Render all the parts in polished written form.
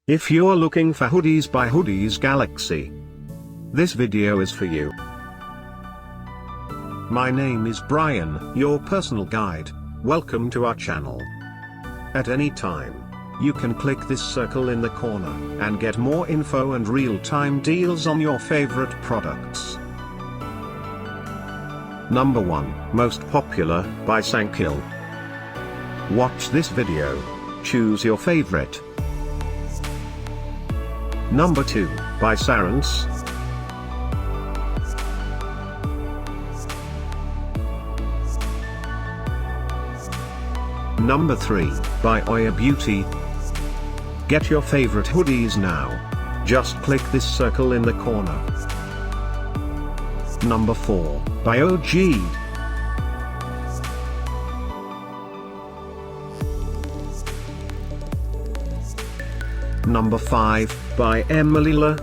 If you're looking for hoodies by Hoodies Galaxy, this video is for you. My name is Brian, your personal guide. Welcome to our channel. At any time, you can click this circle in the corner and get more info and real-time deals on your favorite products. Number 1, Most Popular, by Sankill. Watch this video. Choose your favorite. Number 2, by Sanrense. Number 3, by Oyabeautye. Get your favorite hoodies now. Just click this circle in the corner. Number 4, by Eowjeed. Number 5, by EmilyLe.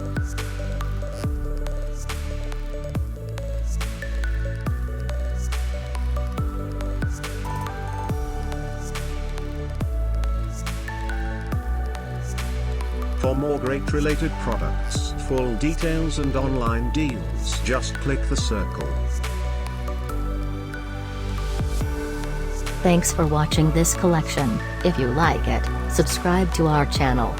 For more great related products, full details and online deals, just click the circle. Thanks for watching this collection. If you like it, subscribe to our channel.